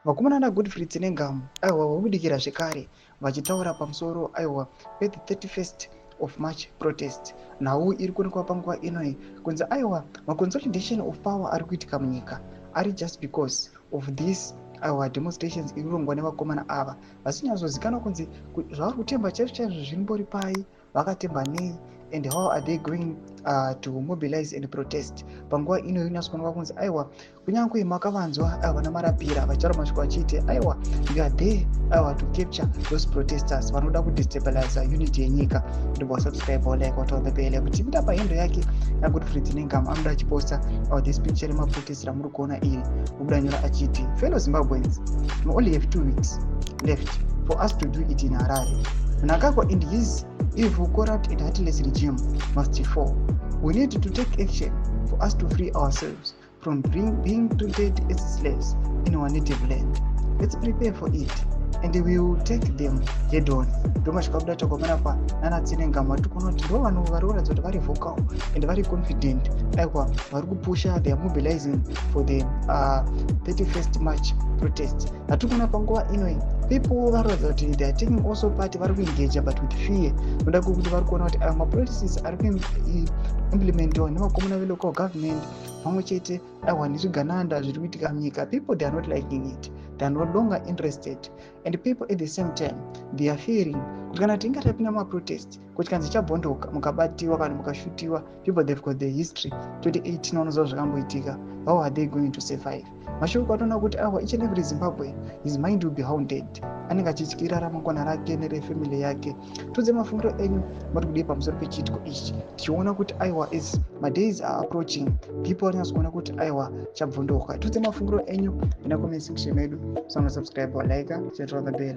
vakomana naGodfrey Tsenengamu aiwa vabudikira zvekare vachitaura pamusoro aiwa pe the 31st of March protest nhau iri kuonekwa panguva inoi kunzi aiwa maconsolidation of power ari kuitika munyika ari just because of this aiwa demonstrations iri kurongwa nevakomana ava vasinyazozikanwa kunzi zvavari kutemba chaizvo chaizvo zvirimbori pai vakatemba nei and how are they going to mobilize and protest panguva ino inyatsonwa kunzi aiwa kunyange makavanzwa aiwa namarapira vachitaura mashoko vachiti aiwa you are there aiwa to capture those protesters vanoda kudestabilize unity yenyika. Ndibva subscribe or like wataona bell kuti muda pahendo yake yaGodfrey Tsenengamu anoda achiposta this picture remaprotest ramuri kuona iri kubuda nyora achiti fellow Zimbabweans, we only have 2 weeks left for us to do it in Harare. Mnangagwa and his evil, corrupt and heartless regime must fall. We need to take action for us to free ourselves from being treated as slaves in our native land. Let's prepare for it and we will take them head on. Ndomashikabuda takomana pa nana Tsenengamu atikuona kuti ndo vanhu vari kuratidza kuti vari vocal and very confident aiwa vari kupusha, they are mobilizing for the 31st March protest. Atikuona panguva inoi people varatidza kuti they are taking also part, vari kuengage but with fear. Noda kuti vari kuona kuti mapolicies ari kuimplementwa nevakomana velocal government pamwe chete aiwa nezvigananda zviri kuitika munyika. People they are not liking it, they are no longer interested, and people at the same time they are fearing kuti kana tinga tapinda maprotest kuti kanzi chabhondoka mukabatiwa kana mukashutiwa, people they've got the history 2018 vanoziva zvakamboitika, how are they going to survive? Mashoko atona kuti awa each and every Zimbabwe his mind will be haunted, anenge achityira ramangwana rake nerefamily yake. Tudze mafungiro enyu muri kudii pamusoro pechiitiko ichi, tichiona kuti aiwa as my days are approaching people vanyatsokuona kuti aiwa chabvondoka. Tudze mafungiro enyu ina comment section medu, subscribe or like, chatoa the bell.